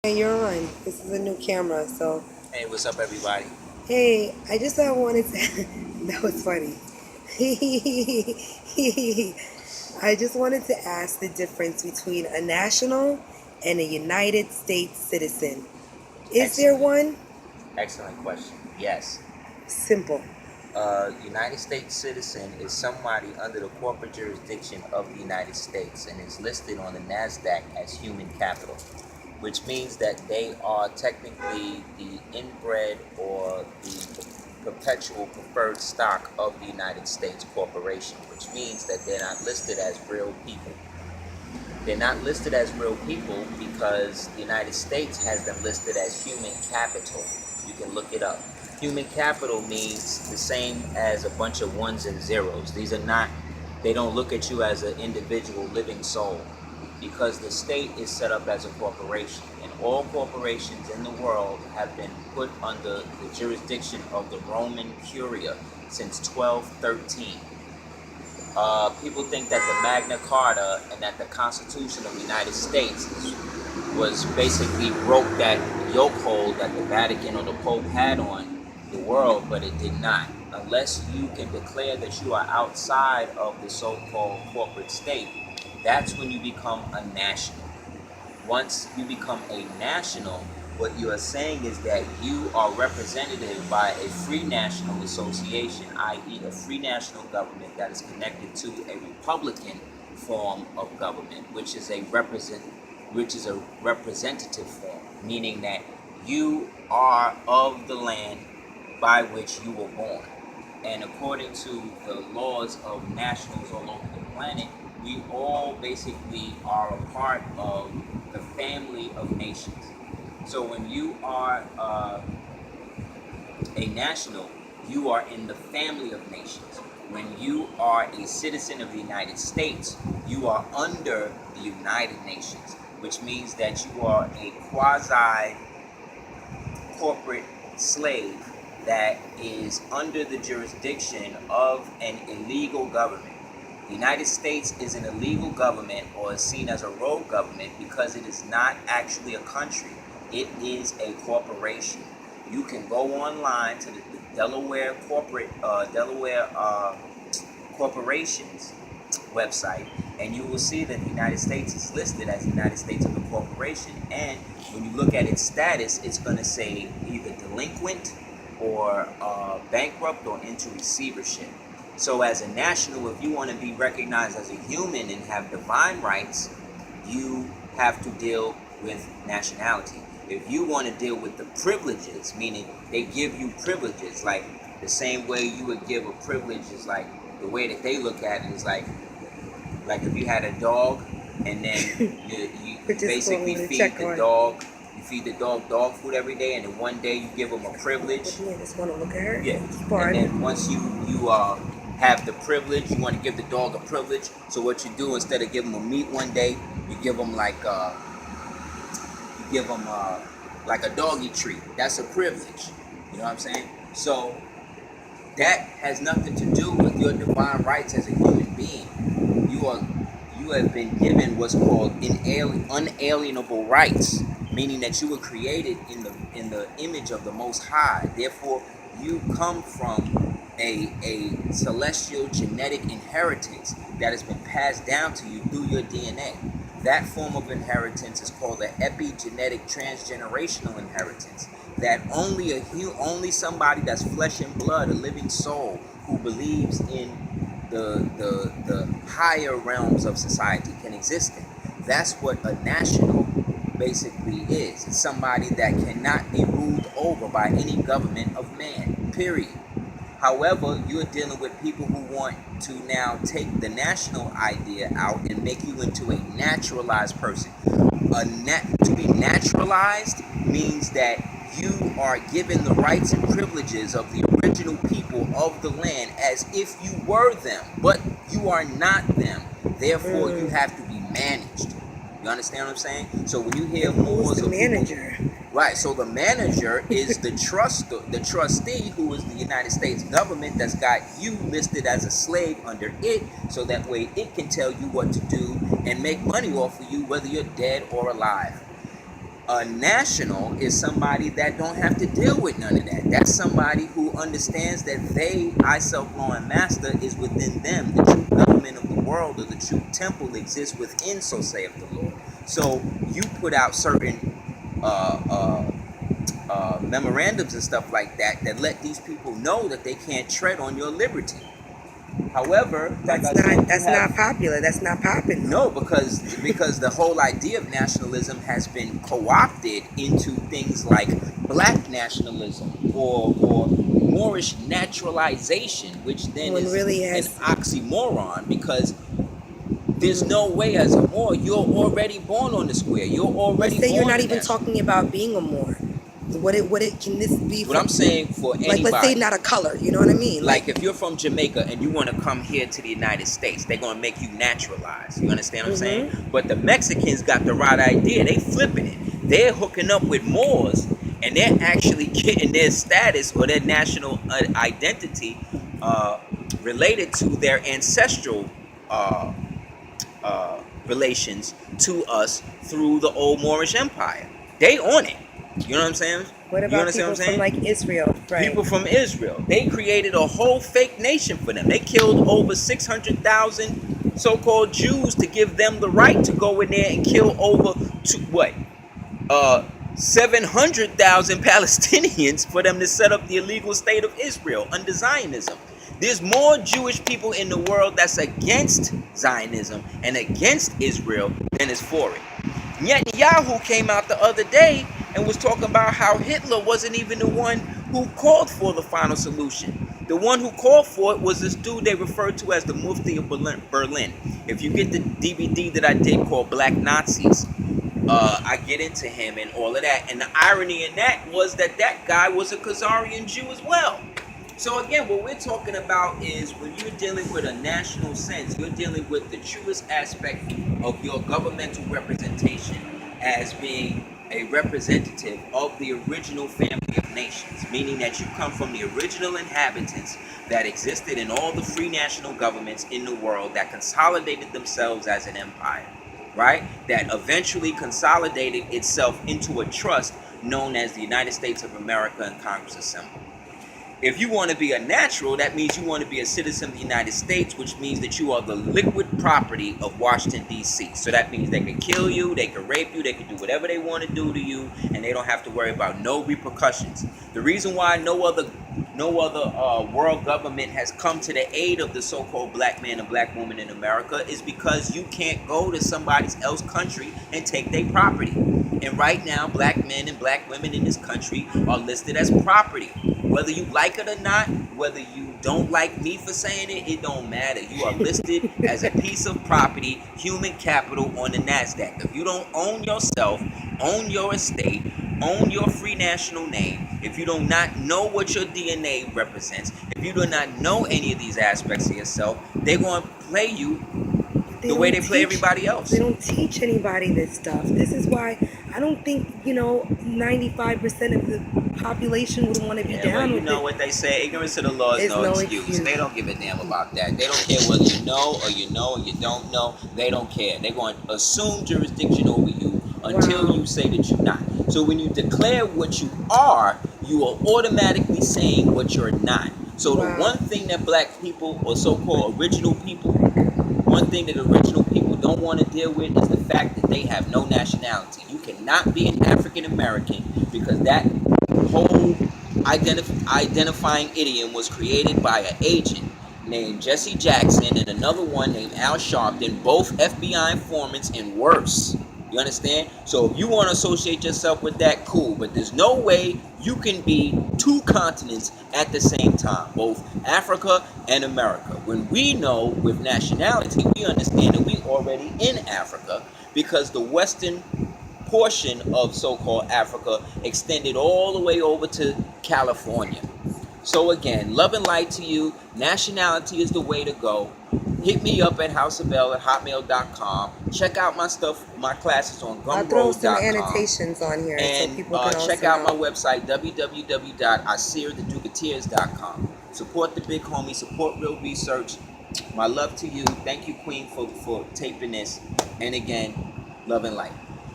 Hey, you're on. This is a new camera, so Hey, what's up, everybody? hey, I just wanted to. That was funny. I just wanted to ask the difference between a national and a United States citizen. Is there Excellent, one? excellent question. Yes, Simple. United States citizen is somebody under the corporate jurisdiction of the United States and is listed on the NASDAQ as human capital, which means that they are technically the inbred or the perpetual preferred stock of the United States corporation, which means that they're not listed as real people. They're not listed as real people because the United States has them listed as human capital. You can look it up. Human capital means the same as a bunch of ones and zeros. These are not, they don't look at you as an individual living soul because the state is set up as a corporation. And all corporations in the world have been put under the jurisdiction of the Roman Curia since 1213. People think that the Magna Carta and that the Constitution of the United States was basically broke that yokehold that the Vatican or the Pope had on the world, but it did not. Unless you can declare that you are outside of the so-called corporate state, that's when you become a national. Once you become a national, what you are saying is that you are represented by a free national association, i.e., a free national government that is connected to a republican form of government, which is a representative form, meaning that you are of the land by which you were born. And according to the laws of nationals all over the planet, we all basically are a part of the family of nations. So when you are a national, you are in the family of nations. When you are a citizen of the United States, you are under the United Nations, which means that you are a quasi corporate slave that is under the jurisdiction of an illegal government. The United States is an illegal government or is seen as a rogue government because it is not actually a country. It is a corporation. You can go online to the Delaware corporations website, and you will see that the United States is listed as the United States of a corporation. And when you look at its status, it's going to say either delinquent or bankrupt or into receivership. So as a national, if you want to be recognized as a human and have divine rights, you have to deal with nationality. If you want to deal with the privileges, meaning they give you privileges, like the same way you would give a privilege is like the way that they look at it is like if you had a dog and then you basically feed the dog, you feed the dog food every day, and then one day you give them a privilege. You just want to look at her? Yeah. And then once you have the privilege, you want to give the dog a privilege. So what you do, instead of giving them meat one day, you give them like a doggy treat. That's a privilege. You know what I'm saying? So that has nothing to do with your divine rights as a human being. You have been given what's called unalienable rights, meaning that you were created in the image of the Most High. Therefore, you come from a celestial genetic inheritance that has been passed down to you through your DNA. That form of inheritance is called the epigenetic transgenerational inheritance. That only somebody that's flesh and blood, a living soul who believes in the higher realms of society can exist in. That's what a national basically is. It's somebody that cannot be ruled over by any government of man, period. However, you're dealing with people who want to now take the national idea out and make you into a naturalized person. To be naturalized means that you are given the rights and privileges of the original people of the land as if you were them, but you are not them. Therefore, you have to be managed. You understand what I'm saying? So when you hear Moors or manager? Right, so the manager is the trustee, who is the United States government that's got you listed as a slave under it, so that way it can tell you what to do and make money off of you, whether you're dead or alive. A national is somebody that don't have to deal with none of that. That's somebody who understands that they, I, self, law, and master, is within them. The true government of the world, or the true temple, exists within, so saith the Lord. So you put out certain memorandums and stuff like that that let these people know that they can't tread on your liberty. However, that's not popular. That's not popular. No, because the whole idea of nationalism has been co-opted into things like black nationalism or Moorish naturalization, which then is really an oxymoron, because there's no way as a Moor you're already born on the square. You're already. Let's say you're not even talking about being a Moor. What can this be? What I'm saying for anybody, like, let's say not a color. You know what I mean? Like if you're from Jamaica and you want to come here to the United States, they're gonna make you naturalized. You understand what I'm saying? But the Mexicans got the right idea. They flipping it. They're hooking up with Moors, and they're actually getting their status or their national identity related to their ancestral relations to us through the old Moorish Empire. They on it. You know what I'm saying? What about people from like Israel? Right. People from Israel. They created a whole fake nation for them. They killed over 600,000 so-called Jews to give them the right to go in there and kill over 700,000 Palestinians for them to set up the illegal state of Israel under Zionism. There's more Jewish people in the world that's against Zionism and against Israel than is for it. Netanyahu came out the other day and was talking about how Hitler wasn't even the one who called for the final solution. The one who called for it was this dude they referred to as the Mufti of Berlin. If you get the DVD that I did called Black Nazis, I get into him and all of that. And the irony in that was that guy was a Khazarian Jew as well. So again, what we're talking about is when you're dealing with a national sense, you're dealing with the truest aspect of your governmental representation as being a representative of the original family of nations, meaning that you come from the original inhabitants that existed in all the free national governments in the world that consolidated themselves as an empire, right? That eventually consolidated itself into a trust known as the United States of America and Congress Assembled. If you want to be a natural, that means you want to be a citizen of the United States, which means that you are the liquid property of Washington, D.C. So that means they can kill you, they can rape you, they can do whatever they want to do to you, and they don't have to worry about no repercussions. The reason why no other world government has come to the aid of the so-called black man and black woman in America is because you can't go to somebody else's country and take their property. And right now, black men and black women in this country are listed as property. Whether you like it or not, whether you don't like me for saying it, it don't matter. You are listed as a piece of property, human capital on the NASDAQ. If you don't own yourself, own your estate, own your free national name, if you do not know what your DNA represents, if you do not know any of these aspects of yourself, they're going to play you the way they play everybody else. They don't teach anybody this stuff. This is why I don't think, 95% of the population would want to be down with it. You know what they say, ignorance of the law is no excuse. They don't give a damn about that. They don't care whether you know or you don't know. They don't care. They're going to assume jurisdiction over you until you say that you're not. So when you declare what you are automatically saying what you're not. So the one thing that black people or so-called original people, one thing that original people don't want to deal with is the fact that they have no nationality. You cannot be an African American because that whole identifying idiom was created by an agent named Jesse Jackson and another one named Al Sharpton, both FBI informants and worse. You understand? So if you want to associate yourself with that, cool. But there's no way you can be two continents at the same time, both Africa and America. When we know with nationality, we understand that we already in Africa because the western portion of so-called Africa extended all the way over to California. So again, love and light to you. Nationality is the way to go. Hit me up at houseofbell@hotmail.com. Check out my stuff, my classes on gumroad.com. I'll throw some annotations on here and so people can check out my website, www.aseertheduketeers.com. Support the big homie, support real research. My love to you. Thank you, Queen, for taping this. And again, love and light.